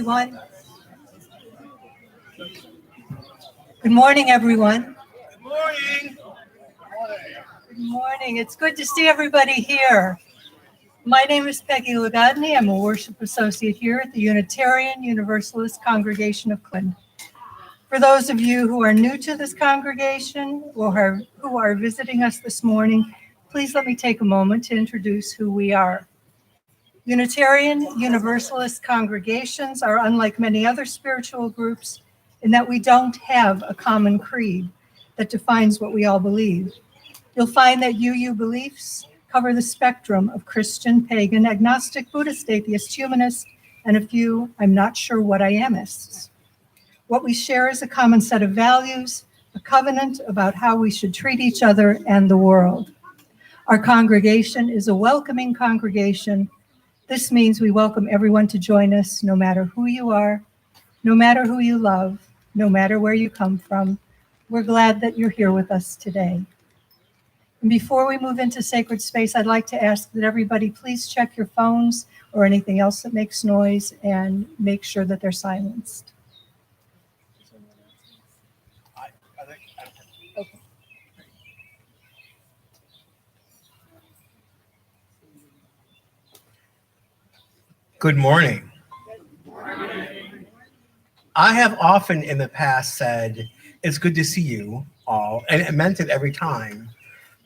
everyone. Good morning, everyone. Good morning. Good morning. It's good to see everybody here. My name is Peggy Lagodny. I'm a worship associate here at the Unitarian Universalist Congregation of Clinton. For those of you who are new to this congregation or who are visiting us this morning, please let me take a moment to introduce who we are. Unitarian Universalist congregations are unlike many other spiritual groups in that we don't have a common creed that defines what we all believe. You'll find that UU beliefs cover the spectrum of Christian, pagan, agnostic, Buddhist, atheist, humanist, and a few I'm not sure what I amists. What we share is a common set of values, a covenant about how we should treat each other and the world. Our congregation is a welcoming congregation. This means we welcome everyone to join us, no matter who you are, no matter who you love, no matter where you come from. We're glad that you're here with us today. And before we move into sacred space, I'd like to ask that everybody please check your phones or anything else that makes noise and make sure that they're silenced. Okay. Good morning. I have often in the past said, it's good to see you all, and it meant it every time.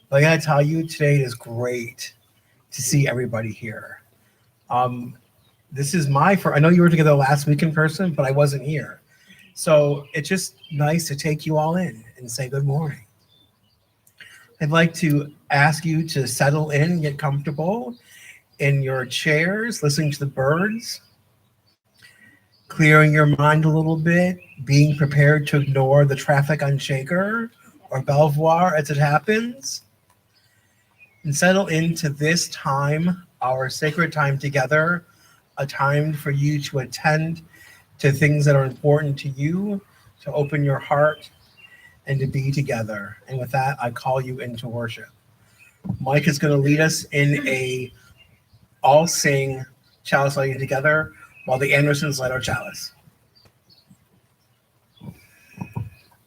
But I gotta tell you, today is great to see everybody here. This is I know you were together last week in person, but I wasn't here. So it's just nice to take you all in and say good morning. I'd like to ask you to settle in, get comfortable in your chairs, listening to the birds, clearing your mind a little bit, being prepared to ignore the traffic on Shaker or Belvoir as it happens, and settle into this time, our sacred time together, a time for you to attend to things that are important to you, to open your heart, and to be together. And with that, I call you into worship. Mike is going to lead us in a all sing chalice lighting together while the Andersons light our chalice.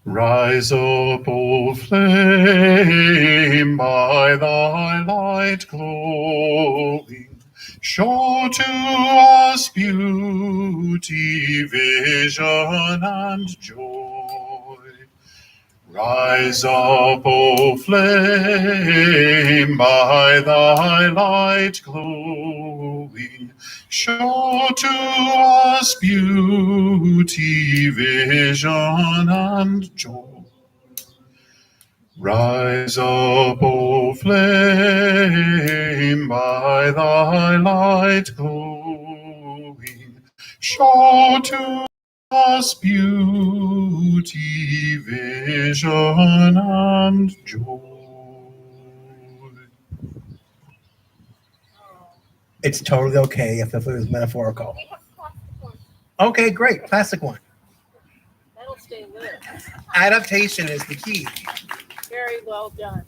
Rise up, O flame, by thy light glowing, show to us beauty, vision, and joy. Rise up, O flame, by thy light glowing, show to us beauty, vision, and joy. Rise up, O flame, by thy light glowing, show to us beauty, vision, and joy. It's totally okay if it was metaphorical. Okay, great. Plastic one. That'll stay lit. Adaptation is the key. Very well done.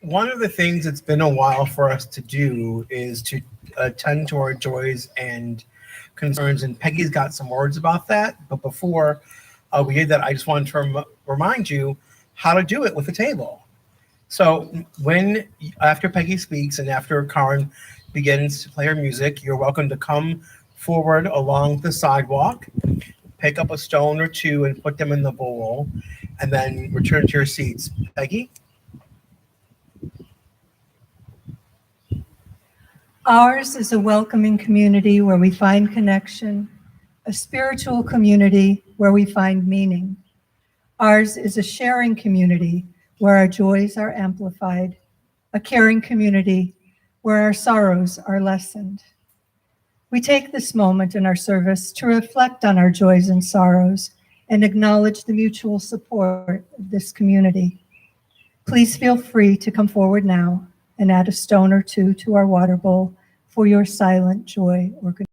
One of the things that's been a while for us to do is to attend to our joys and concerns, and Peggy's got some words about that. But before we did that, I just wanted to remind you how to do it with a table. So after Peggy speaks and after Karen begins to play her music, you're welcome to come forward along the sidewalk, pick up a stone or two and put them in the bowl, and then return to your seats. Peggy? Ours is a welcoming community where we find connection, a spiritual community where we find meaning. Ours is a sharing community where our joys are amplified, a caring community where our sorrows are lessened. We take this moment in our service to reflect on our joys and sorrows and acknowledge the mutual support of this community. Please feel free to come forward now and add a stone or two to our water bowl for your silent joy or concern.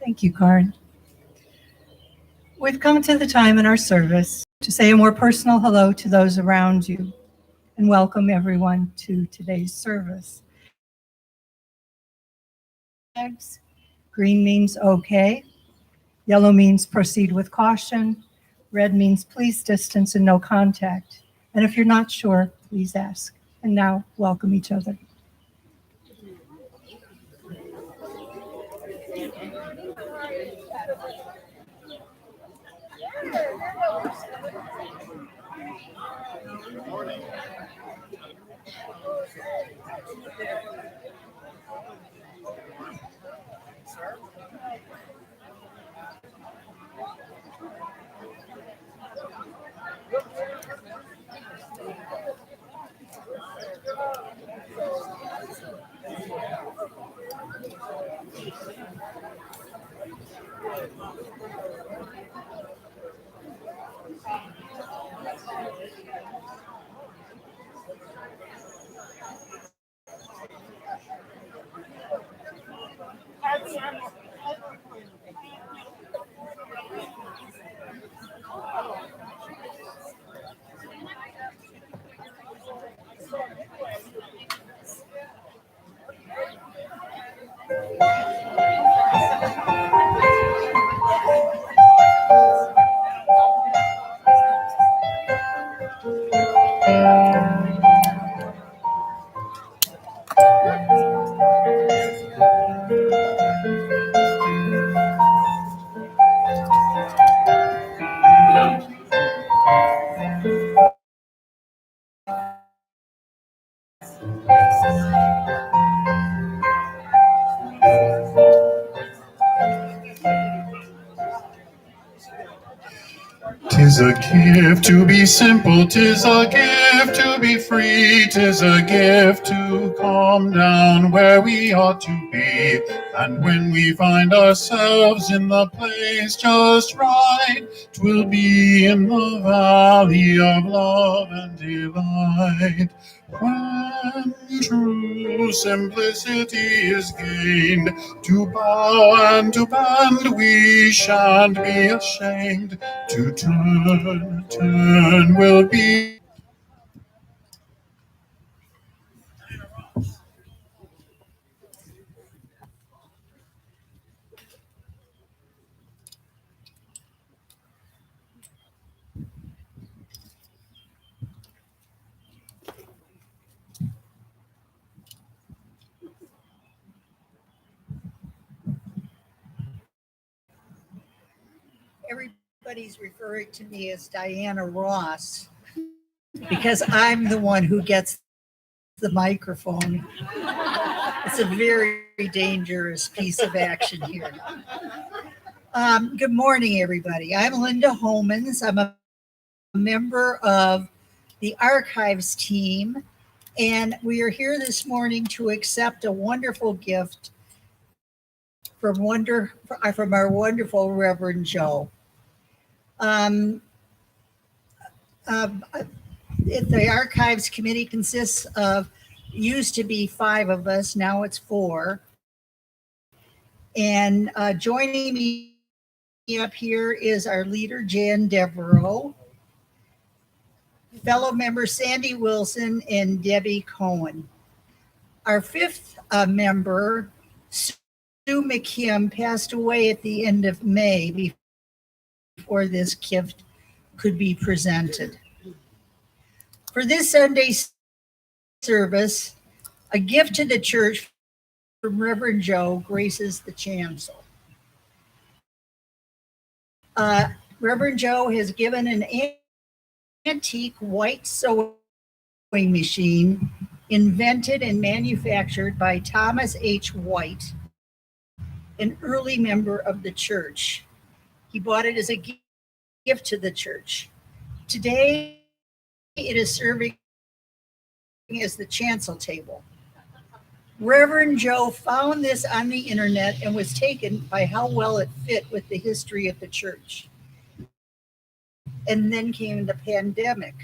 Thank you, Karen. We've come to the time in our service to say a more personal hello to those around you and welcome everyone to today's service. Green means okay. Yellow means proceed with caution. Red means please distance and no contact. And if you're not sure, please ask. And now, welcome each other. Tis a gift to be simple, tis a gift to be free, tis a gift to calm down where we ought to be. And when we find ourselves in the place just right, 'twill be in the valley of love and delight. When true simplicity is gained, to bow and to bend we shan't be ashamed. To turn will be. Everybody's referring to me as Diana Ross because I'm the one who gets the microphone. It's a very dangerous piece of action here. Good morning, everybody. I'm Linda Homans. I'm a member of the archives team, and we are here this morning to accept a wonderful gift from our wonderful Reverend Joe. The archives committee consists of, used to be 5 of us, now it's 4. And joining me up here is our leader, Jan Devereaux, fellow members Sandy Wilson and Debbie Cohen. Our 5th member, Sue McKim, passed away at the end of May before this gift could be presented. For this Sunday's service, a gift to the church from Reverend Joe graces the chancel. Reverend Joe has given an antique white sewing machine invented and manufactured by Thomas H. White, an early member of the church. He bought it as a gift to the church. Today, it is serving as the chancel table. Reverend Joe found this on the internet and was taken by how well it fit with the history of the church. And then came the pandemic.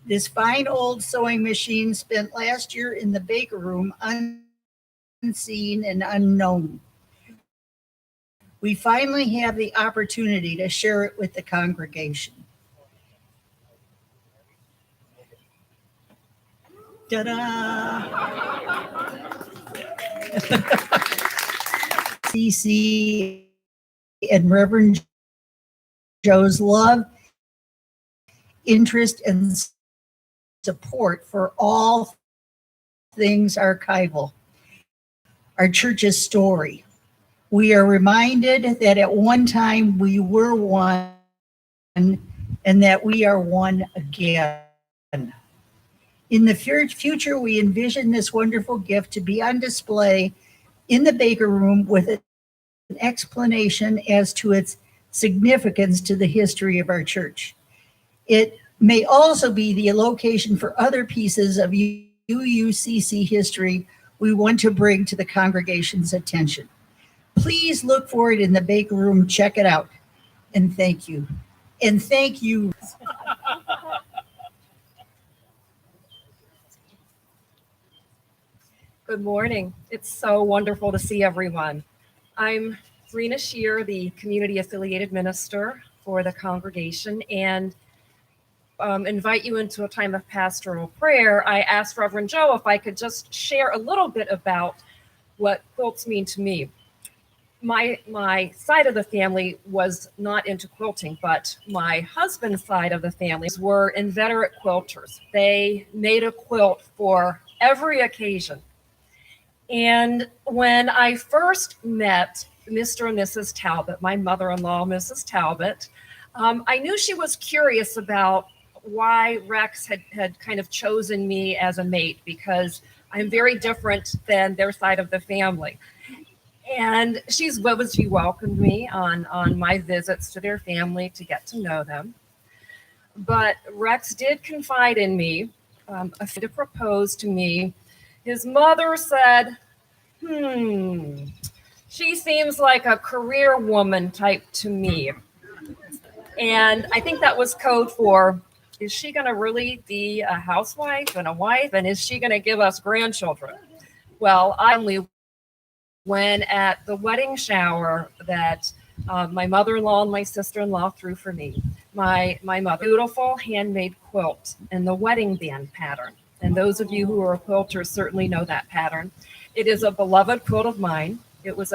This fine old sewing machine spent last year in the baker room unseen and unknown. we finally have the opportunity to share it with the congregation. Ta-da! CC and Reverend Joe's love, interest, and support for all things archival, our church's story. We are reminded that at one time we were one and that we are one again. In the future, we envision this wonderful gift to be on display in the Baker Room with an explanation as to its significance to the history of our church. It may also be the location for other pieces of UUCC history we want to bring to the congregation's attention. Please look for it in the Baker Room. Check it out. And thank you. And thank you. Good morning. It's so wonderful to see everyone. I'm Rena Shear, the community affiliated minister for the congregation, and invite you into a time of pastoral prayer. I asked Reverend Joe if I could just share a little bit about what quilts mean to me. My side of the family was not into quilting, but my husband's side of the family were inveterate quilters. They made a quilt for every occasion. And when I first met Mr. and Mrs. Talbot, my mother-in-law, Mrs. Talbot, I knew she was curious about why Rex had kind of chosen me as a mate, because I'm very different than their side of the family. And she welcomed me on my visits to their family to get to know them. But Rex did confide in me, to propose to me. His mother said, she seems like a career woman type to me. And I think that was code for, is she going to really be a housewife and a wife? And is she going to give us grandchildren? Well, I only when at the wedding shower that my mother-in-law and my sister-in-law threw for me, my mother, beautiful handmade quilt in the wedding band pattern. And those of you who are quilters certainly know that pattern. It is a beloved quilt of mine. It was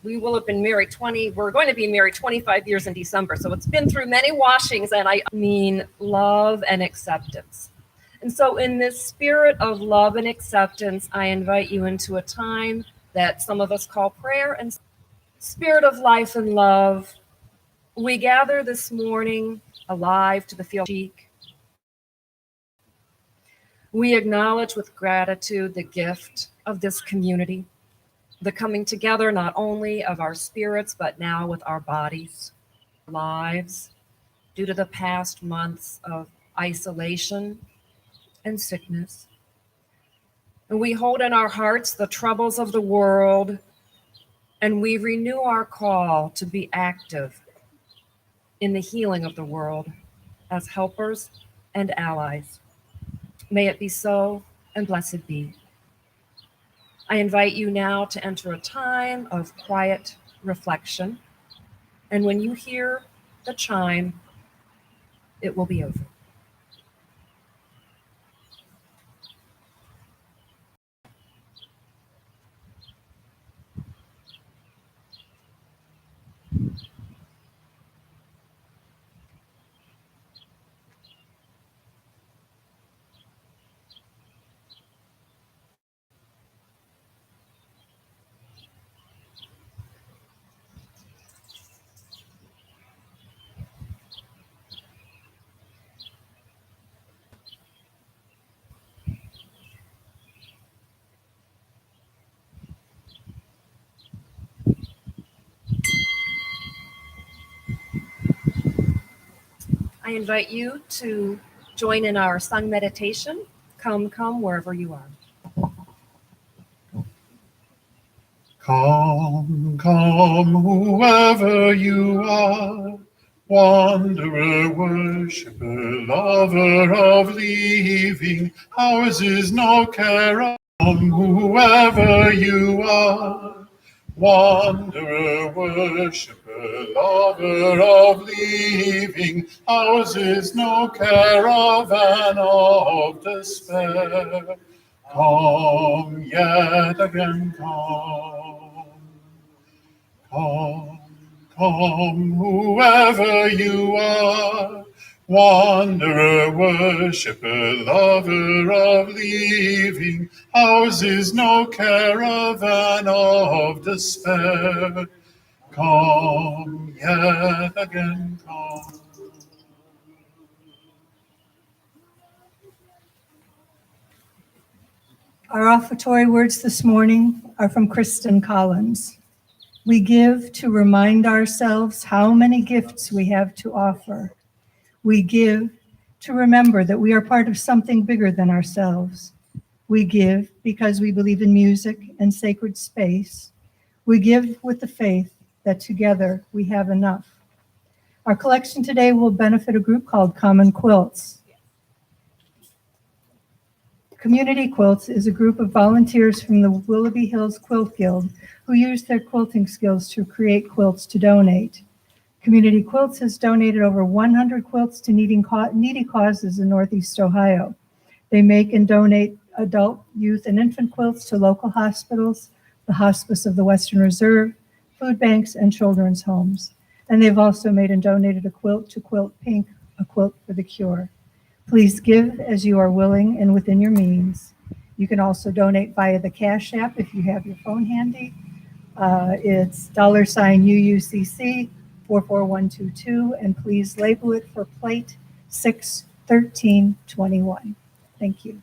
we will have been married we're going to be married 25 years in December. So it's been through many washings, and I mean love and acceptance. And so in this spirit of love and acceptance, I invite you into a time that some of us call prayer and spirit of life and love. We gather this morning alive to the field cheek. We acknowledge with gratitude the gift of this community, the coming together not only of our spirits, but now with our bodies, lives, due to the past months of isolation and sickness. And we hold in our hearts the troubles of the world, and we renew our call to be active in the healing of the world as helpers and allies. May it be so, and blessed be. I invite you now to enter a time of quiet reflection, and when you hear the chime, it will be over. I invite you to join in our sun meditation. Come, wherever you are. Come, whoever you are, wanderer, worshiper, lover of leaving, ours is no care. Come, whoever you are, Wanderer, worshipper, lover of leaving, ours is no caravan of despair. Come yet again, come. Come, come, whoever you are, wanderer, worshipper, lover of leaving, ours is no caravan of despair. Come yet again, come. Our offertory words this morning are from Kristen Collins. We give to remind ourselves how many gifts we have to offer. We give to remember that we are part of something bigger than ourselves. We give because we believe in music and sacred space. We give with the faith that together we have enough. Our collection today will benefit a group called Common Quilts. Community Quilts is a group of volunteers from the Willoughby Hills Quilt Guild who use their quilting skills to create quilts to donate. Community Quilts has donated over 100 quilts to needy causes in Northeast Ohio. They make and donate adult, youth, and infant quilts to local hospitals, the Hospice of the Western Reserve, food banks, and children's homes. And they've also made and donated a quilt to Quilt Pink, a quilt for the cure. Please give as you are willing and within your means. You can also donate via the Cash App if you have your phone handy. It's $UUCC 44122, and please label it for plate 61321. Thank you.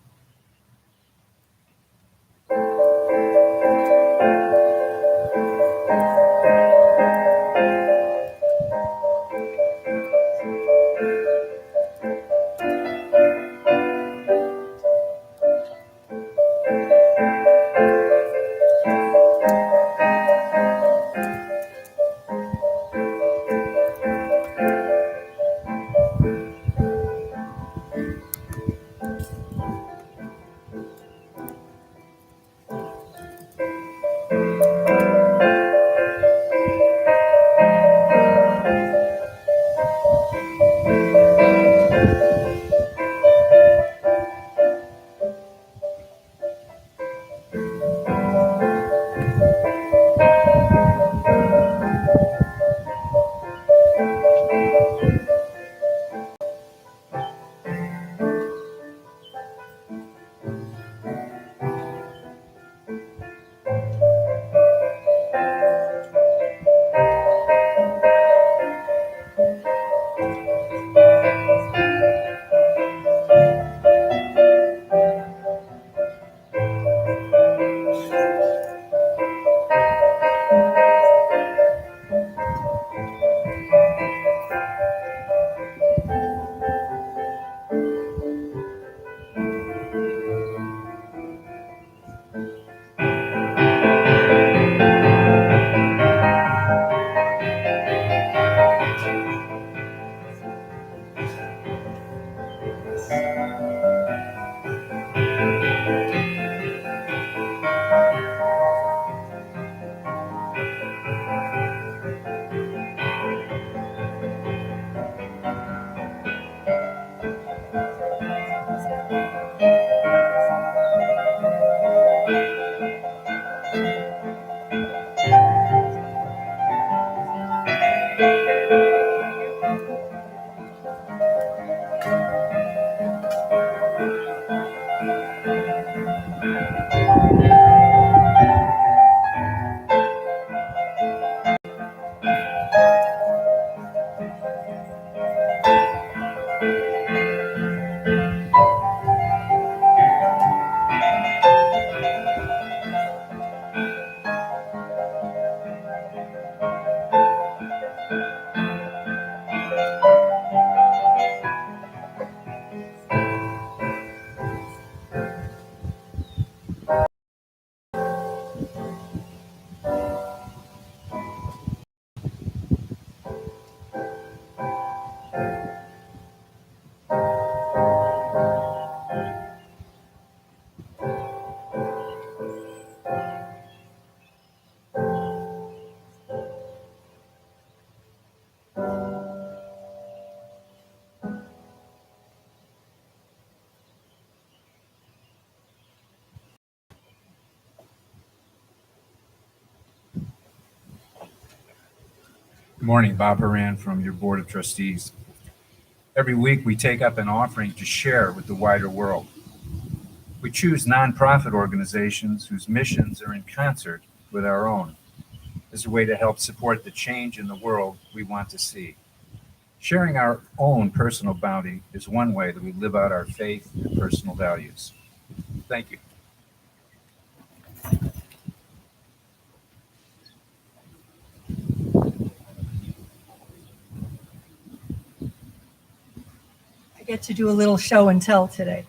Good morning, Bob Horan from your Board of Trustees. Every week we take up an offering to share with the wider world. We choose nonprofit organizations whose missions are in concert with our own as a way to help support the change in the world we want to see. Sharing our own personal bounty is one way that we live out our faith and personal values. Thank you. I get to do a little show and tell today.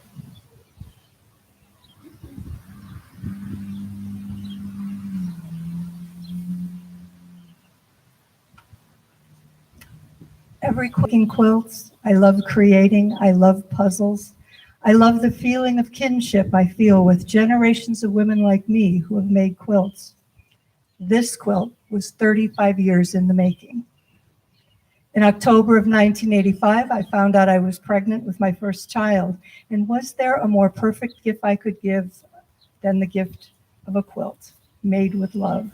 Every quilting quilts, I love creating, I love puzzles. I love the feeling of kinship I feel with generations of women like me who have made quilts. This quilt was 35 years in the making. In October of 1985, I found out I was pregnant with my first child, and was there a more perfect gift I could give than the gift of a quilt made with love?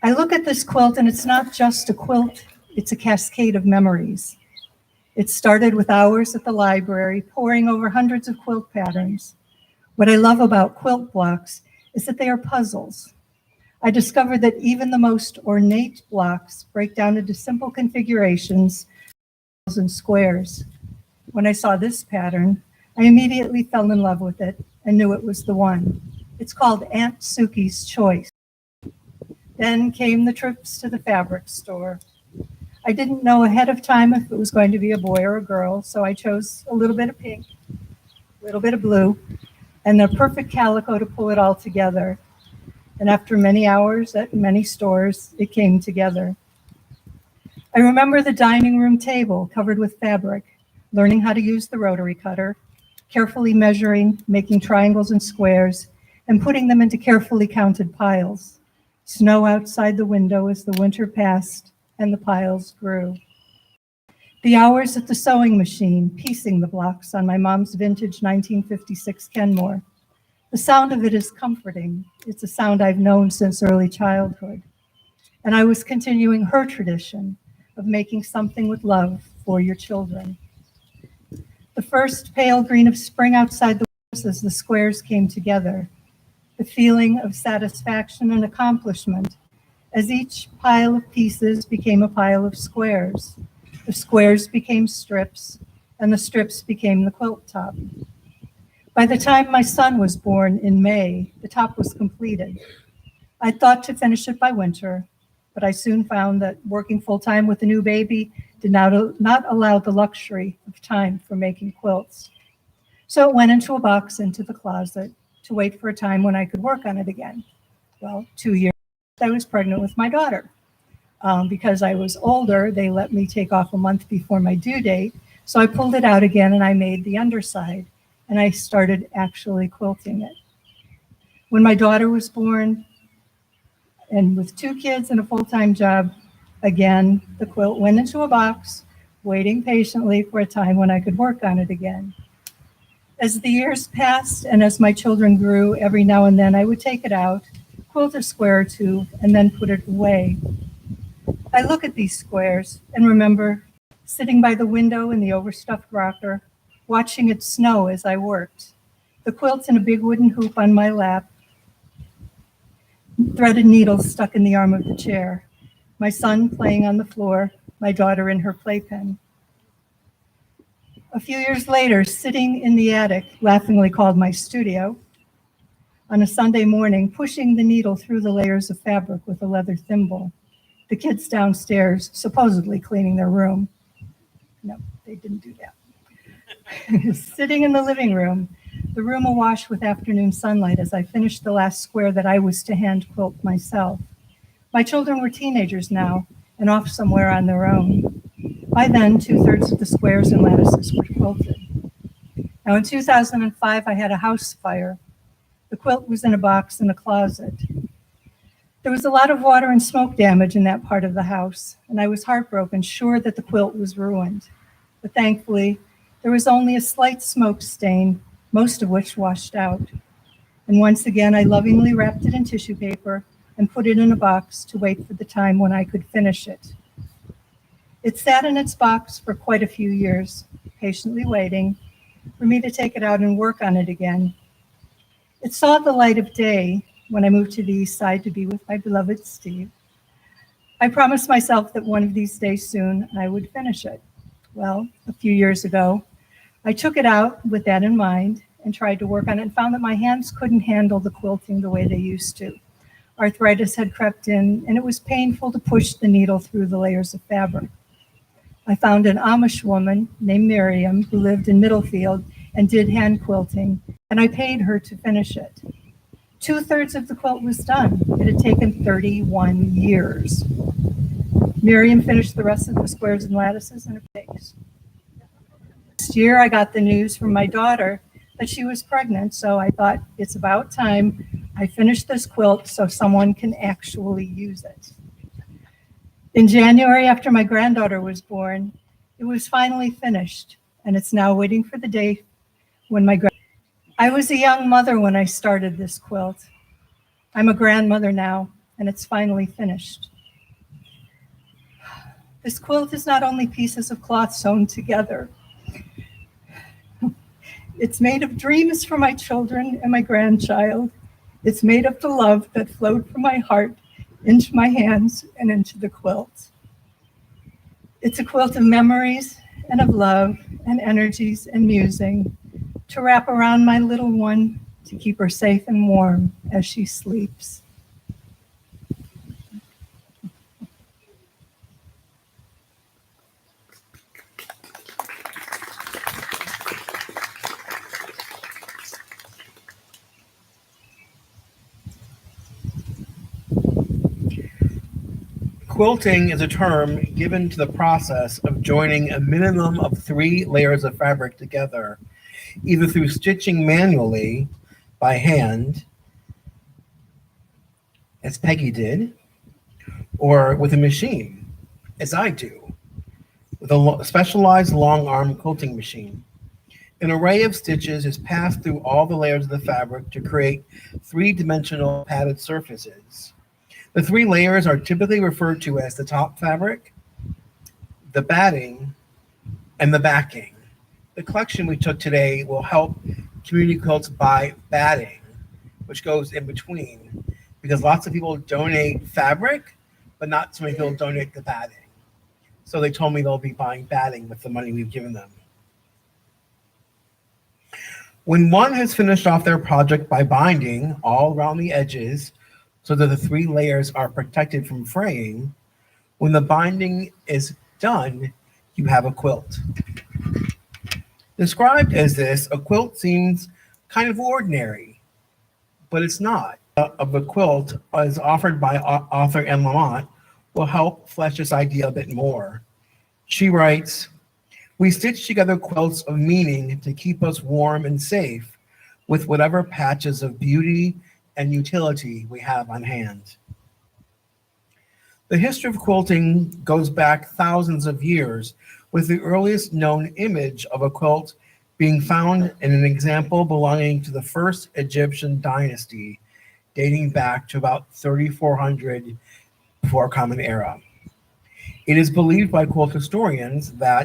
I look at this quilt and it's not just a quilt, it's a cascade of memories. It started with hours at the library, poring over hundreds of quilt patterns. What I love about quilt blocks is that they are puzzles. I discovered that even the most ornate blocks break down into simple configurations and squares. When I saw this pattern, I immediately fell in love with it and knew it was the one. It's called Aunt Suki's Choice. Then came the trips to the fabric store. I didn't know ahead of time if it was going to be a boy or a girl, so I chose a little bit of pink, a little bit of blue, and the perfect calico to pull it all together. And after many hours at many stores, it came together. I remember the dining room table covered with fabric, learning how to use the rotary cutter, carefully measuring, making triangles and squares, and putting them into carefully counted piles. Snow outside the window as the winter passed, and the piles grew. The hours at the sewing machine, piecing the blocks on my mom's vintage 1956 Kenmore. The sound of it is comforting. It's a sound I've known since early childhood. And I was continuing her tradition of making something with love for your children. The first pale green of spring outside the windows as the squares came together. The feeling of satisfaction and accomplishment as each pile of pieces became a pile of squares. The squares became strips, and the strips became the quilt top. By the time my son was born in May, the top was completed. I thought to finish it by winter, but I soon found that working full-time with a new baby did not allow the luxury of time for making quilts. So it went into a box into the closet to wait for a time when I could work on it again. Well, 2 years I was pregnant with my daughter. Because I was older, they let me take off a month before my due date. So I pulled it out again and I made the underside and I started actually quilting it. When my daughter was born, and with 2 kids and a full-time job, again, the quilt went into a box, waiting patiently for a time when I could work on it again. As the years passed and as my children grew, every now and then I would take it out, quilt a square or two, and then put it away. I look at these squares and remember sitting by the window in the overstuffed rocker, watching it snow as I worked, the quilt in a big wooden hoop on my lap, threaded needles stuck in the arm of the chair, my son playing on the floor, my daughter in her playpen. A few years later, sitting in the attic, laughingly called my studio, on a Sunday morning, pushing the needle through the layers of fabric with a leather thimble. The kids downstairs, supposedly cleaning their room. No, they didn't do that. Sitting in the living room, the room awash with afternoon sunlight as I finished the last square that I was to hand quilt myself. My children were teenagers now and off somewhere on their own. By then, 2/3 of the squares and lattices were quilted. Now in 2005, I had a house fire. The quilt was in a box in a closet. There was a lot of water and smoke damage in that part of the house, and I was heartbroken, sure that the quilt was ruined. But thankfully, there was only a slight smoke stain, most of which washed out. And once again, I lovingly wrapped it in tissue paper, and put it in a box to wait for the time when I could finish it. It sat in its box for quite a few years, patiently waiting for me to take it out and work on it again. It saw the light of day when I moved to the east side to be with my beloved Steve. I promised myself that one of these days soon I would finish it. Well, a few years ago, I took it out with that in mind and tried to work on it and found that my hands couldn't handle the quilting the way they used to. Arthritis had crept in, and it was painful to push the needle through the layers of fabric. I found an Amish woman named Miriam who lived in Middlefield and did hand quilting, and I paid her to finish it. 2/3 of the quilt was done. It had taken 31 years. Miriam finished the rest of the squares and lattices in a days. Next year, I got the news from my daughter that she was pregnant, so I thought it's about time I finish this quilt so someone can actually use it. In January, after my granddaughter was born, it was finally finished, and it's now waiting for the day when I was a young mother when I started this quilt. I'm a grandmother now, and it's finally finished. This quilt is not only pieces of cloth sewn together. It's made of dreams for my children and my grandchild. It's made of the love that flowed from my heart into my hands and into the quilt. It's a quilt of memories and of love and energies and musing to wrap around my little one to keep her safe and warm as she sleeps. Quilting is a term given to the process of joining a minimum of 3 layers of fabric together, either through stitching manually by hand, as Peggy did, or with a machine, as I do, with a specialized long arm quilting machine. An array of stitches is passed through all the layers of the fabric to create 3-dimensional padded surfaces. The 3 layers are typically referred to as the top fabric, the batting, and the backing. The collection we took today will help community quilts buy batting, which goes in between, because lots of people donate fabric, but not so many people donate the batting. So they told me they'll be buying batting with the money we've given them. When one has finished off their project by binding all around the edges so that the 3 layers are protected from fraying, when the binding is done, you have a quilt. Described as this, a quilt seems kind of ordinary, but it's not. Of a quilt, as offered by author Anne Lamott, will help flesh this idea a bit more. She writes, "We stitch together quilts of meaning to keep us warm and safe with whatever patches of beauty and utility we have on hand." The history of quilting goes back thousands of years, with the earliest known image of a quilt being found in an example belonging to the first Egyptian dynasty, dating back to about 3400 before Common Era. It is believed by quilt historians that